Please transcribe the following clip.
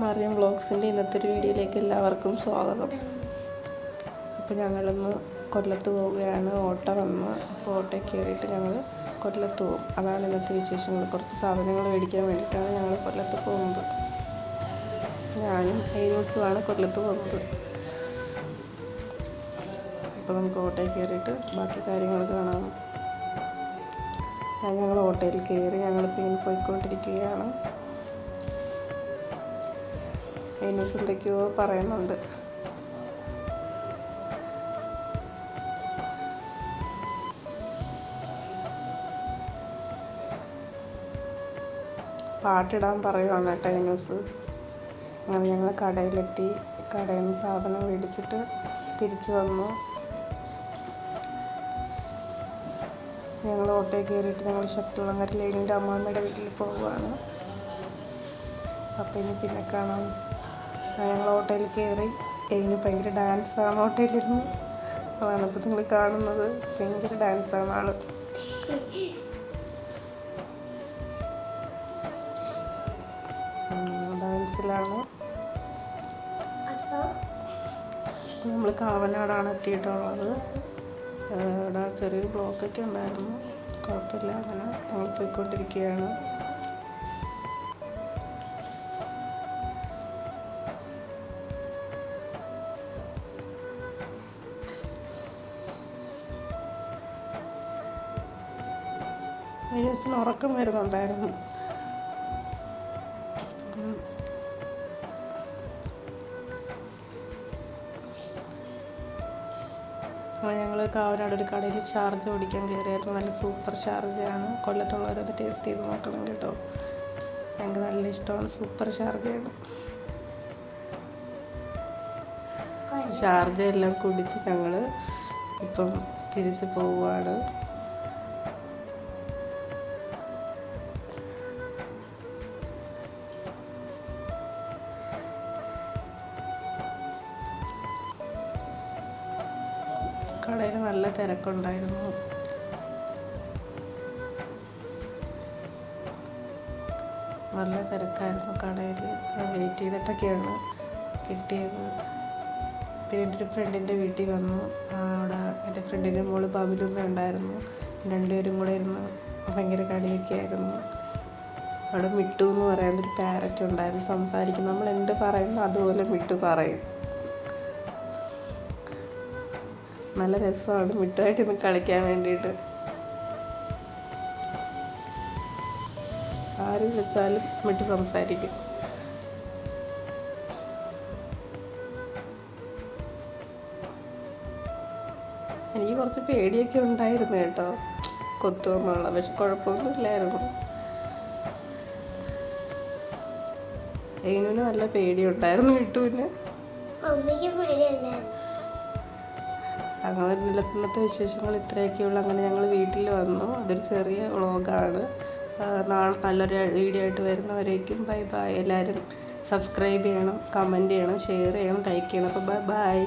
മറിയം വ്ളോഗ്സിൻ്റെ ഇന്നത്തെ ഒരു വീഡിയോയിലേക്ക് എല്ലാവർക്കും സ്വാഗതം. അപ്പോൾ ഞങ്ങളിന്ന് കൊല്ലത്ത് പോവുകയാണ്. ഓട്ടോ വന്ന് അപ്പോൾ ഓട്ടോയിൽ കയറിയിട്ട് ഞങ്ങൾ കൊല്ലത്ത് പോകും. അതാണ് ഇന്നത്തെ വിശേഷങ്ങൾ. കുറച്ച് സാധനങ്ങൾ മേടിക്കാൻ വേണ്ടിയിട്ടാണ് ഞങ്ങൾ കൊല്ലത്ത് പോകുന്നത്. ഞാനും ഏനൂസുമാണ് കൊല്ലത്ത് പോകുന്നത്. അപ്പോൾ നമുക്ക് ഓട്ടോയിൽ കയറിയിട്ട് ബാക്കി കാര്യങ്ങൾ കാണാം. ഞങ്ങൾ ഓട്ടോയിൽ കയറി ഞങ്ങളിപ്പോൾ ഇങ്ങനെ പോയിക്കൊണ്ടിരിക്കുകയാണ്. ഏനൂസ് എന്തൊക്കെയോ പറയുന്നുണ്ട്. പാട്ടിടാൻ പറയുവാണ് കേട്ടോ ഏനൂസ്. അങ്ങനെ ഞങ്ങൾ കടയിലെത്തി. കടയിൽ നിന്ന് സാധനം മേടിച്ചിട്ട് തിരിച്ചു വന്നു. ഞങ്ങൾ ഓട്ടോയിൽ കയറിയിട്ട് ഞങ്ങൾ ശക്തികുളങ്ങര ലൈനിൻ്റെ അമ്മാമ്മയുടെ വീട്ടിൽ പോവുകയാണ്. അപ്പോൾ ഇനി പിന്നെ കാണാം. ഞങ്ങൾ ഓട്ടോയിൽ കയറി. ഇതിന് ഭയങ്കര ഡാൻസാണ് ഓട്ടോയിലിരുന്ന്. അതാണ് ഇപ്പോൾ നിങ്ങൾ കാണുന്നത്. ഭയങ്കര ഡാൻസാണ് ആള്. ഡാൻസിലാണ്. നമ്മൾ കാവനാടാണ് എത്തിയിട്ടുള്ളത്. ഇവിടെ ചെറിയൊരു ബ്ലോക്കൊക്കെ ഉണ്ടായിരുന്നു. കുഴപ്പമില്ല. അങ്ങനെ ഞങ്ങൾ പോയിക്കൊണ്ടിരിക്കുകയാണ്. ഒരു ദിവസം ഉറക്കം വരുന്നുണ്ടായിരുന്നു. അപ്പോൾ ഞങ്ങൾ കാവനാട് ഒരു കടയിൽ ഷാർജ ഓടിക്കാൻ കയറിയായിരുന്നു. നല്ല സൂപ്പർ ഷാർജയാണ്. കൊല്ലത്തുള്ളവരൊന്ന് ടേസ്റ്റ് ചെയ്ത് നോക്കണം കേട്ടോ. ഞങ്ങൾക്ക് നല്ല ഇഷ്ടമാണ്. സൂപ്പർ ഷാർജയാണ്. ഷാർജ എല്ലാം കുടിച്ച് ഞങ്ങൾ ഇപ്പം തിരിച്ച് പോവുകയാണ്. കടയിൽ നല്ല തിരക്കുണ്ടായിരുന്നു. നല്ല തിരക്കായിരുന്നു കടയിൽ. വെയിറ്റ് ചെയ്തിട്ടൊക്കെയാണ് കിട്ടിയത്. പിന്നെ എൻ്റെ ഒരു ഫ്രണ്ടിൻ്റെ വീട്ടിൽ വന്നു. അവിടെ എൻ്റെ ഫ്രണ്ടിൻ്റെ മോള് ബബിലൊന്നും ഉണ്ടായിരുന്നു. രണ്ടുപേരും കൂടെ ഇരുന്ന് ഭയങ്കര കളിയൊക്കെ ആയിരുന്നു. അവിടെ മിട്ടു എന്ന് പറയുന്നൊരു പാരറ്റ് ഉണ്ടായിരുന്നു. സംസാരിക്കും. നമ്മൾ എന്ത് പറയുന്നു അതുപോലെ മിട്ടു പറയും. നല്ല രസമാണ് മിട്ടുമായിട്ട് ഇന്ന് കളിക്കാൻ വേണ്ടിയിട്ട്. ആര് വിളിച്ചാലും മിട്ടു സംസാരിക്കും. എനിക്ക് കുറച്ച് പേടിയൊക്കെ ഉണ്ടായിരുന്നു കേട്ടോ, കൊത്തുമെന്നുള്ള. പക്ഷെ കുഴപ്പമൊന്നുമില്ലായിരുന്നു. ഏനുവിന് നല്ല പേടിയുണ്ടായിരുന്നു. മിട്ടുവിന് അങ്ങനെ ഇന്നത്തെ വിശേഷങ്ങൾ ഇത്രയൊക്കെയുള്ളൂ. അങ്ങനെ ഞങ്ങൾ വീട്ടിൽ വന്നു. അതൊരു ചെറിയ വ്ളോഗാണ്. നാളെ നല്ലൊരു വീഡിയോ ആയിട്ട് വരുന്നവരേക്കും ബൈ ബൈ. എല്ലാവരും സബ്സ്ക്രൈബ് ചെയ്യണം, കമൻറ്റ് ചെയ്യണം, ഷെയർ ചെയ്യണം, ലൈക്ക് ചെയ്യണം. അപ്പോൾ ബൈ ബൈ.